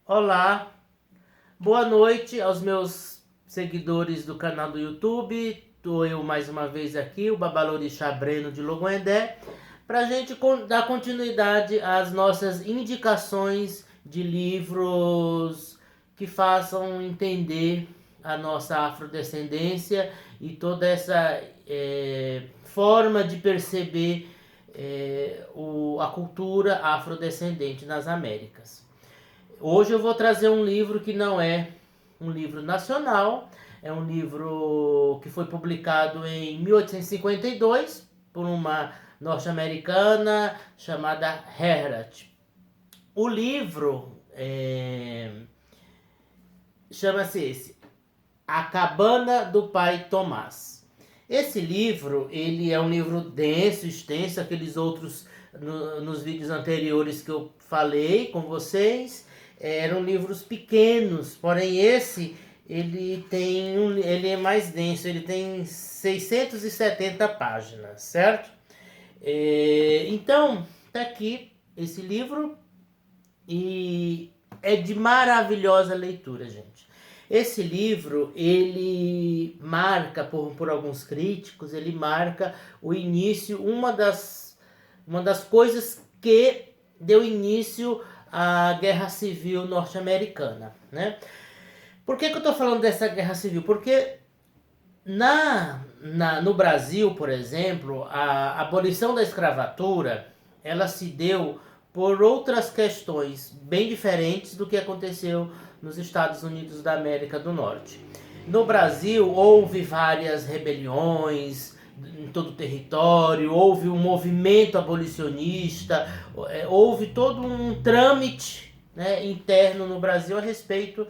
Olá, boa noite aos meus seguidores do canal do YouTube. Estou eu mais uma vez aqui, o Babalorixá Breno de Logoendé, para a gente dar continuidade às nossas indicações de livros que façam entender a nossa afrodescendência e toda essa forma de perceber a cultura afrodescendente nas Américas. Hoje eu vou trazer um livro que não é um livro nacional, é um livro que foi publicado em 1852 por uma norte-americana chamada Harriet. O livro chama-se A Cabana do Pai Tomás. Esse livro, ele é um livro denso, extenso, aqueles outros nos vídeos anteriores que eu falei com vocês, eram livros pequenos, porém esse ele é mais denso, ele tem 670 páginas, certo? Então, tá aqui esse livro e é de maravilhosa leitura, gente. Esse livro, ele marca, por alguns críticos, ele marca o início, uma das coisas que deu início à Guerra Civil norte-americana, né? Por que eu estou falando dessa Guerra Civil? Porque no Brasil, por exemplo, a abolição da escravatura, ela se deu por outras questões bem diferentes do que aconteceu nos Estados Unidos da América do Norte. No Brasil, houve várias rebeliões em todo o território, houve um movimento abolicionista, houve todo um trâmite, né, interno no Brasil a respeito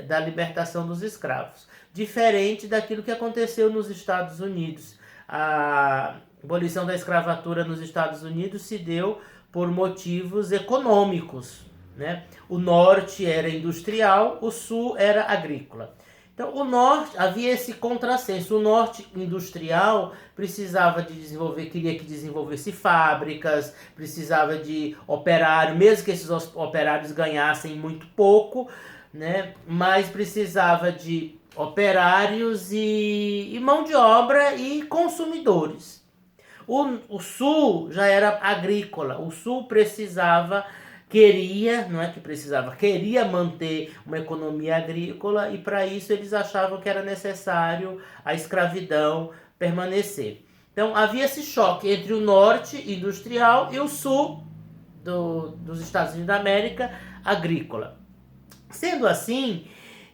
da libertação dos escravos. Diferente daquilo que aconteceu nos Estados Unidos. A abolição da escravatura nos Estados Unidos se deu por motivos econômicos, né? O norte era industrial, o sul era agrícola. Então, o norte, havia esse contrassenso. O norte industrial precisava de desenvolver, queria que desenvolvesse fábricas, precisava de operário, mesmo que esses operários ganhassem muito pouco, né? Mas precisava de operários e mão de obra e consumidores. O sul já era agrícola, o sul queria manter uma economia agrícola e para isso eles achavam que era necessário a escravidão permanecer. Então havia esse choque entre o norte industrial e o sul dos Estados Unidos da América agrícola. Sendo assim,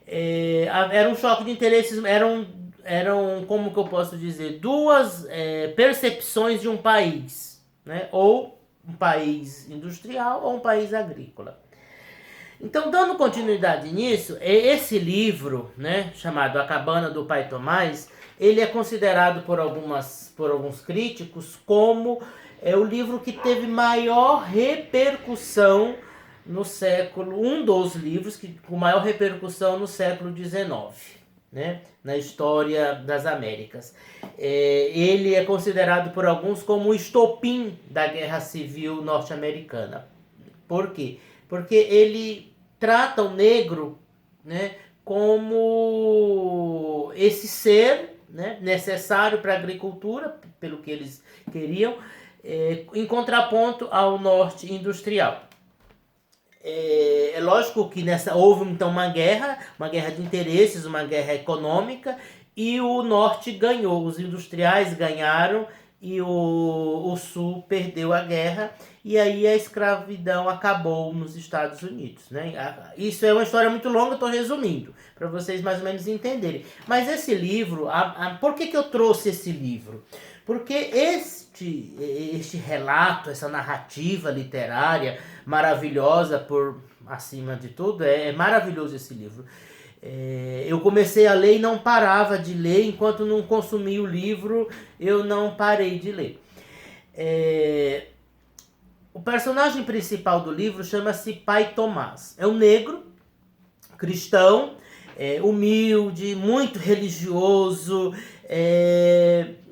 era um choque de interesses, eram, como que eu posso dizer, duas percepções de um país, né? Ou um país industrial ou um país agrícola. Então, dando continuidade nisso, esse livro, né, chamado A Cabana do Pai Tomás, ele é considerado por alguns críticos como o livro que teve maior repercussão no século, um dos livros com maior repercussão no século XIX, né, na história das Américas. Ele é considerado por alguns como o estopim da Guerra Civil norte-americana. Por quê? Porque ele trata o negro, né, como esse ser, né, necessário para a agricultura, pelo que eles queriam, em contraponto ao norte industrial. É lógico que houve então uma guerra de interesses, uma guerra econômica, e o norte ganhou, os industriais ganharam e o sul perdeu a guerra, e aí a escravidão acabou nos Estados Unidos, né? Isso é uma história muito longa, estou resumindo, para vocês mais ou menos entenderem. Mas esse livro, por que eu trouxe esse livro? Porque este relato, essa narrativa literária maravilhosa, por acima de tudo, é maravilhoso esse livro. Eu comecei a ler e não parava de ler, enquanto não consumi o livro, eu não parei de ler. O personagem principal do livro chama-se Pai Tomás. É um negro, cristão, humilde, muito religioso,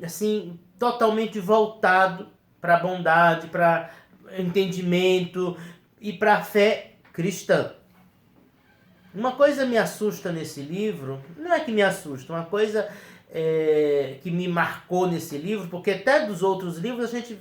assim, totalmente voltado para a bondade, para entendimento e para a fé cristã. Uma coisa me assusta nesse livro, não é que me assusta, uma coisa que me marcou nesse livro, porque até dos outros livros, a gente,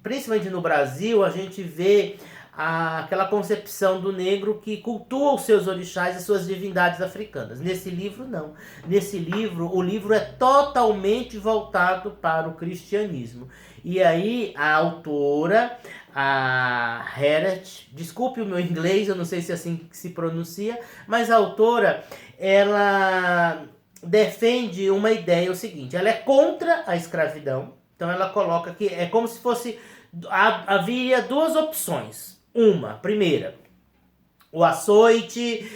principalmente no Brasil, a gente vê aquela concepção do negro que cultua os seus orixás e suas divindades africanas. Nesse livro, não. Nesse livro, o livro é totalmente voltado para o cristianismo. E aí, a autora, a Harriet, desculpe o meu inglês, eu não sei se é assim que se pronuncia, mas a autora, ela defende uma ideia, o seguinte, ela é contra a escravidão, então ela coloca que é como se fosse, havia duas opções. Primeira, o açoite,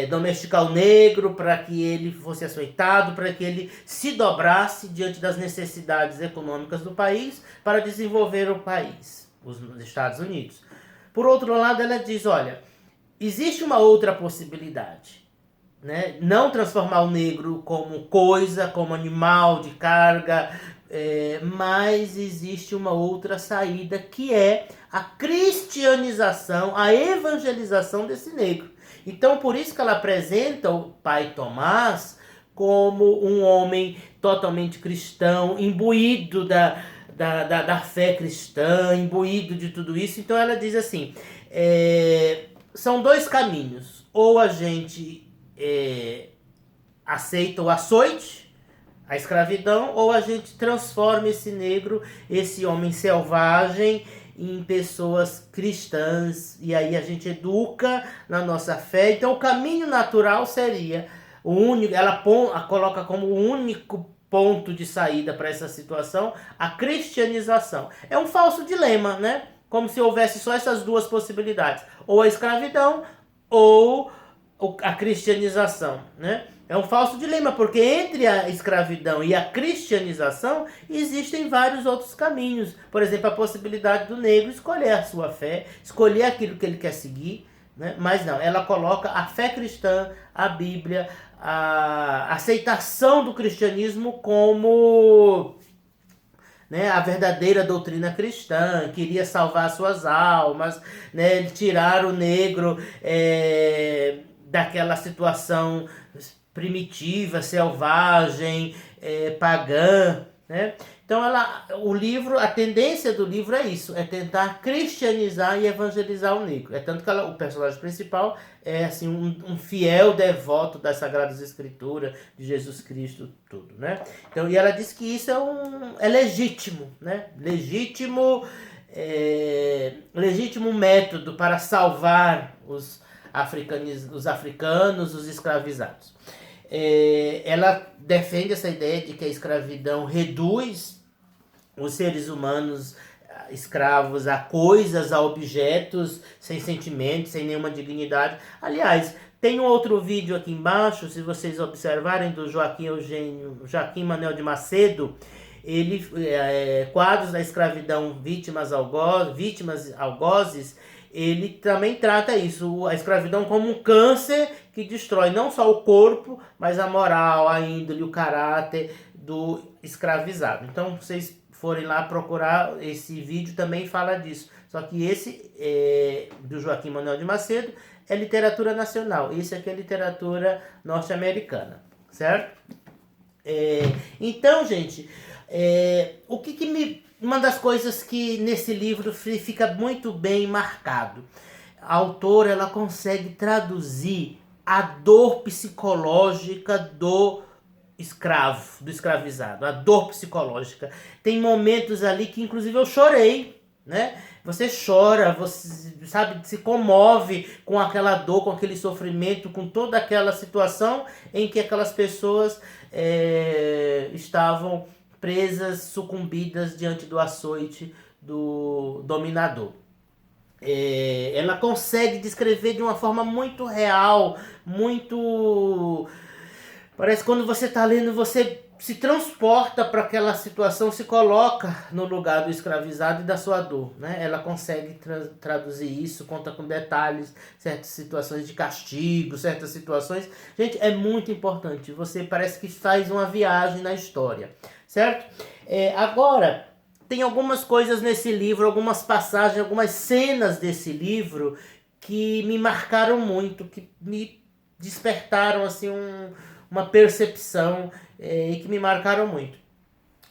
domesticar o negro para que ele fosse açoitado, para que ele se dobrasse diante das necessidades econômicas do país para desenvolver o país, os Estados Unidos. Por outro lado, ela diz, olha, existe uma outra possibilidade, né? Não transformar o negro como coisa, como animal de carga, mas existe uma outra saída, que é a cristianização, a evangelização desse negro. Então, por isso que ela apresenta o pai Tomás como um homem totalmente cristão, imbuído da fé cristã, imbuído de tudo isso. Então ela diz assim, são dois caminhos, ou a gente aceita o açoite, a escravidão, ou a gente transforma esse negro, esse homem selvagem, em pessoas cristãs, e aí a gente educa na nossa fé. Então o caminho natural seria o único, ela coloca como o único ponto de saída para essa situação a cristianização. É um falso dilema, né? Como se houvesse só essas duas possibilidades, ou a escravidão ou a cristianização, né? É um falso dilema, porque entre a escravidão e a cristianização existem vários outros caminhos. Por exemplo, a possibilidade do negro escolher a sua fé, escolher aquilo que ele quer seguir, né? Mas não, ela coloca a fé cristã, a Bíblia, a aceitação do cristianismo como, né, a verdadeira doutrina cristã, queria salvar suas almas, né, tirar o negro daquela situação primitiva, selvagem, pagã, né? Então o livro, a tendência do livro é isso, é tentar cristianizar e evangelizar o negro. É tanto que o personagem principal é assim um fiel devoto das Sagradas Escrituras, de Jesus Cristo, tudo, né? Então, e ela diz que isso é legítimo, né? Legítimo método para salvar os africanos, os escravizados. Ela defende essa ideia de que a escravidão reduz os seres humanos escravos a coisas, a objetos, sem sentimentos, sem nenhuma dignidade. Aliás, tem um outro vídeo aqui embaixo, se vocês observarem, do Joaquim Manuel de Macedo. Ele, quadros da escravidão, vítimas algozes, ele também trata isso, a escravidão como um câncer que destrói não só o corpo, mas a moral, a índole, o caráter do escravizado. Então, vocês forem lá procurar, esse vídeo também fala disso. Só que esse, do Joaquim Manuel de Macedo, é literatura nacional. Esse aqui é literatura norte-americana, certo? Então, gente, uma das coisas que nesse livro fica muito bem marcado, a autora, ela consegue traduzir a dor psicológica do escravo, do escravizado, a dor psicológica. Tem momentos ali que inclusive eu chorei, né? Você chora, você sabe, se comove com aquela dor, com aquele sofrimento, com toda aquela situação em que aquelas pessoas estavam presas, sucumbidas diante do açoite do dominador. Ela consegue descrever de uma forma muito real, muito... Parece que quando você está lendo, você se transporta para aquela situação, se coloca no lugar do escravizado e da sua dor, né? Ela consegue traduzir isso, conta com detalhes, certas situações de castigo, certas situações. Gente, é muito importante. Você parece que faz uma viagem na história, certo? Agora, tem algumas coisas nesse livro, algumas passagens, algumas cenas desse livro que me marcaram muito, que me despertaram assim uma percepção e que me marcaram muito.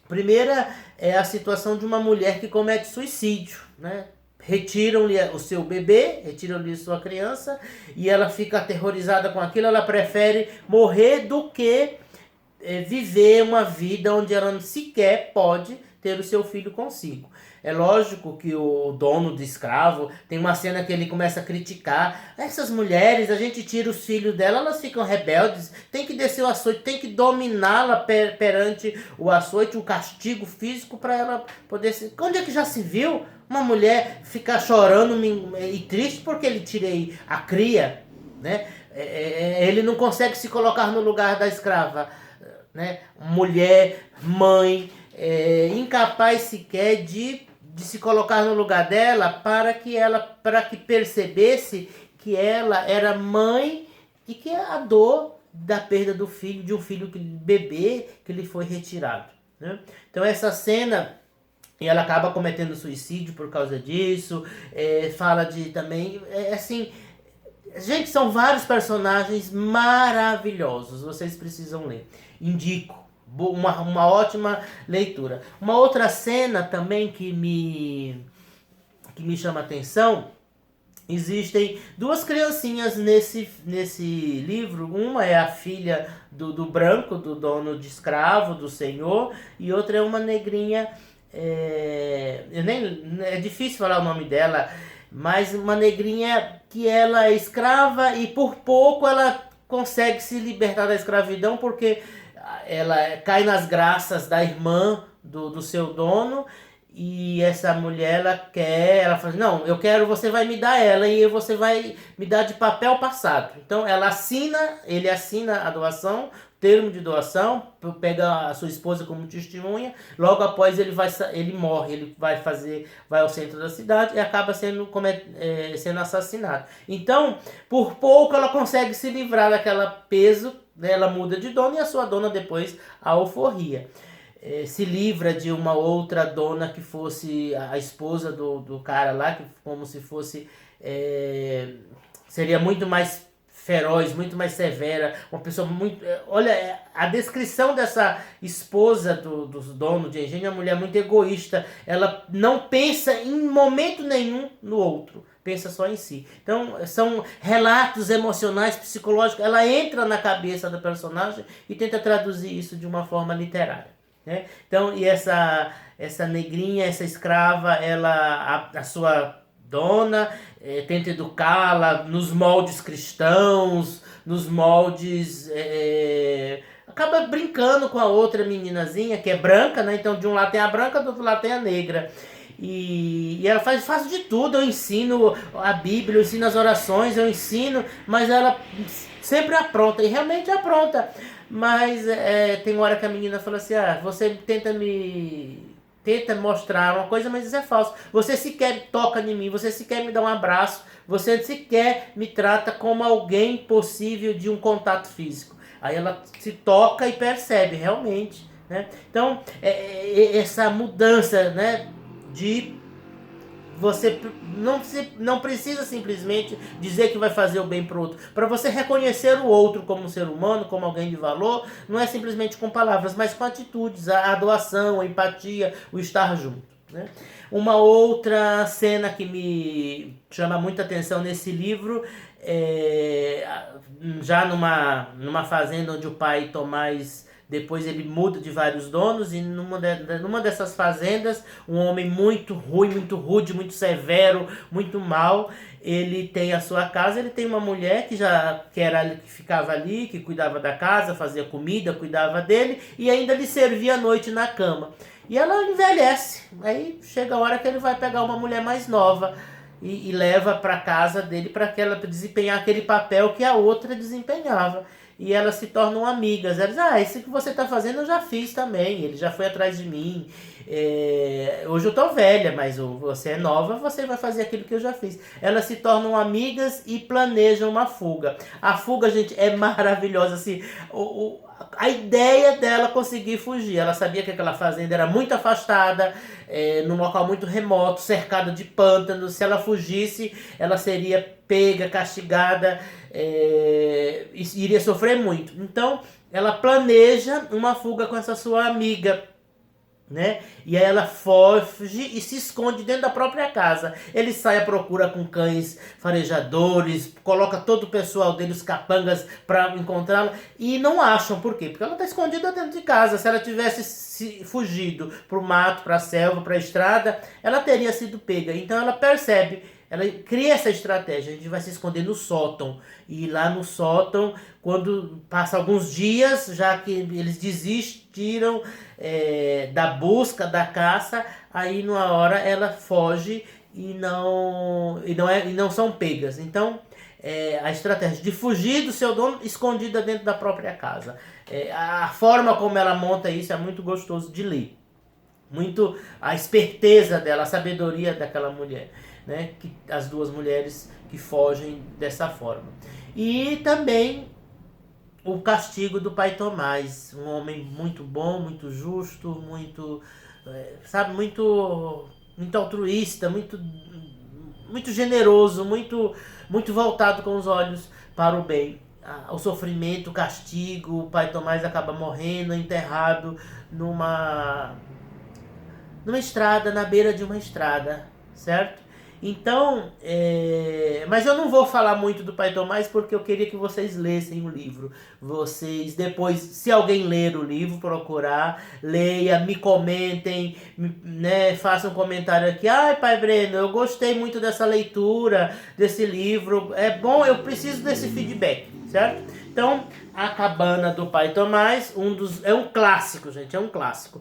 Primeira é a situação de uma mulher que comete suicídio, né? Retiram-lhe o seu bebê, retiram-lhe sua criança e ela fica aterrorizada com aquilo. Ela prefere morrer do que viver uma vida onde ela sequer pode ter o seu filho consigo. É lógico que o dono do escravo tem uma cena que ele começa a criticar. Essas mulheres, a gente tira os filhos dela, elas ficam rebeldes, tem que descer o açoite, tem que dominá-la perante o açoite, o castigo físico para ela poder ser. Onde é que já se viu uma mulher ficar chorando e triste porque ele tirei a cria, né? Ele não consegue se colocar no lugar da escrava, né? Mulher, mãe, incapaz sequer de se colocar no lugar dela para que percebesse que ela era mãe e que a dor da perda do filho, de um filho bebê que lhe foi retirado, né? Então essa cena, e ela acaba cometendo suicídio por causa disso, fala de também, assim, gente, são vários personagens maravilhosos, vocês precisam ler, indico. Uma ótima leitura. Uma outra cena também que me chama a atenção, existem duas criancinhas nesse livro. Uma é a filha do branco, do dono de escravo, do senhor, e outra é uma negrinha, é difícil falar o nome dela, mas uma negrinha que ela é escrava e por pouco ela consegue se libertar da escravidão, porque ela cai nas graças da irmã do seu dono, e essa mulher, ela fala, não, eu quero, você vai me dar ela e você vai me dar de papel passado. Então ele assina a doação, termo de doação, pega a sua esposa como testemunha, logo após ele morre, ele vai ao centro da cidade e acaba sendo assassinado. Então, por pouco ela consegue se livrar daquela peso, ela muda de dono e a sua dona depois a alforria. Se livra de uma outra dona que fosse a esposa do cara lá, que como se fosse, seria muito mais feroz, muito mais severa, uma pessoa muito... Olha, a descrição dessa esposa do dono de engenho é uma mulher muito egoísta, ela não pensa em momento nenhum no outro, pensa só em si. Então, são relatos emocionais, psicológicos, ela entra na cabeça do personagem e tenta traduzir isso de uma forma literária, né? Então, e essa negrinha, essa escrava, a sua dona tenta educá-la nos moldes cristãos, nos moldes... acaba brincando com a outra meninazinha, que é branca, né? Então, de um lado tem a branca, do outro lado tem a negra. E ela faz de tudo, eu ensino a Bíblia, eu ensino as orações, eu ensino, mas ela sempre apronta, e realmente apronta. Mas tem uma hora que a menina fala assim, você tenta mostrar uma coisa, mas isso é falso. Você sequer toca em mim, você sequer me dá um abraço, você sequer me trata como alguém possível de um contato físico. Aí ela se toca e percebe, realmente, né? Então, essa mudança, né, de você não precisa simplesmente dizer que vai fazer o bem para o outro. Para você reconhecer o outro como um ser humano, como alguém de valor, não é simplesmente com palavras, mas com atitudes, a doação, a empatia, o estar junto, né? Uma outra cena que me chama muita atenção nesse livro já numa fazenda onde o pai Tomás, depois ele muda de vários donos, e numa dessas fazendas, um homem muito ruim, muito rude, muito severo, muito mau, ele tem a sua casa, ele tem uma mulher que ficava ali, que cuidava da casa, fazia comida, cuidava dele, e ainda lhe servia à noite na cama. E ela envelhece, aí chega a hora que ele vai pegar uma mulher mais nova, e leva para casa dele para que ela desempenhar aquele papel que a outra desempenhava. E elas se tornam amigas. Elas dizem, isso que você está fazendo eu já fiz também, ele já foi atrás de mim. Hoje eu estou velha, mas você é nova, você vai fazer aquilo que eu já fiz. Elas se tornam amigas e planejam uma fuga. A fuga, gente, é maravilhosa. Assim, a ideia dela conseguir fugir. Ela sabia que aquela fazenda era muito afastada, num local muito remoto, cercada de pântanos. Se ela fugisse, ela seria pega, castigada, iria sofrer muito. Então, ela planeja uma fuga com essa sua amiga, né? E aí ela foge e se esconde dentro da própria casa. Ele sai à procura com cães farejadores, coloca todo o pessoal dele, os capangas, para encontrá-la, e não acham. Por quê? Porque ela está escondida dentro de casa. Se ela tivesse fugido para o mato, para a selva, para a estrada, ela teria sido pega. Então ela percebe, ela cria essa estratégia. A gente vai se esconder no sótão. E lá no sótão, quando passa alguns dias, já que eles desistiram da busca, da caça, aí numa hora ela foge e não são pegas. Então, a estratégia de fugir do seu dono escondida dentro da própria casa. A forma como ela monta isso é muito gostoso de ler. Muito a esperteza dela, a sabedoria daquela mulher, né? As duas mulheres que fogem dessa forma. E também o castigo do pai Tomás, um homem muito bom, muito justo, muito, muito altruísta, muito generoso, muito voltado com os olhos para o bem. O sofrimento, o castigo, o pai Tomás acaba morrendo, enterrado numa estrada, na beira de uma estrada, certo? Então, mas eu não vou falar muito do pai Tomás porque eu queria que vocês lessem o livro. Vocês depois, se alguém ler o livro, procurar, leia, me comentem, né, façam um comentário aqui. Ai, pai Breno, eu gostei muito dessa leitura, desse livro. É bom, eu preciso desse feedback, certo? Então, A Cabana do Pai Tomás, é um clássico, gente, é um clássico.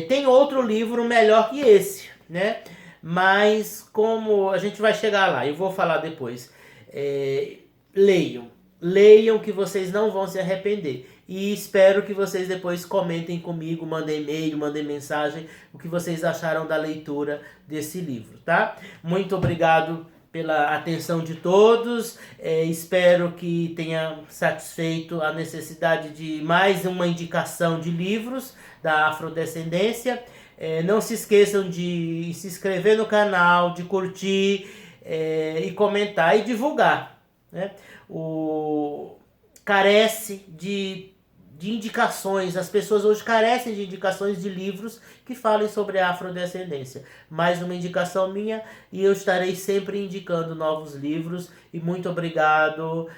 Tem outro livro melhor que esse, né? Mas como a gente vai chegar lá, eu vou falar depois. Leiam que vocês não vão se arrepender. E espero que vocês depois comentem comigo, mandem e-mail, mandem mensagem, o que vocês acharam da leitura desse livro, tá? Muito obrigado pela atenção de todos. Espero que tenha satisfeito a necessidade de mais uma indicação de livros da afrodescendência. Não se esqueçam de se inscrever no canal, de curtir e comentar e divulgar, né? Carece de indicações, as pessoas hoje carecem de indicações de livros que falem sobre a afrodescendência. Mais uma indicação minha e eu estarei sempre indicando novos livros. E muito obrigado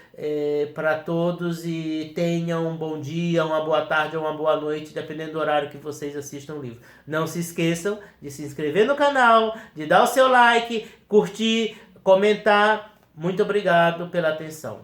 para todos e tenham um bom dia, uma boa tarde ou uma boa noite, dependendo do horário que vocês assistam o livro. Não se esqueçam de se inscrever no canal, de dar o seu like, curtir, comentar. Muito obrigado pela atenção.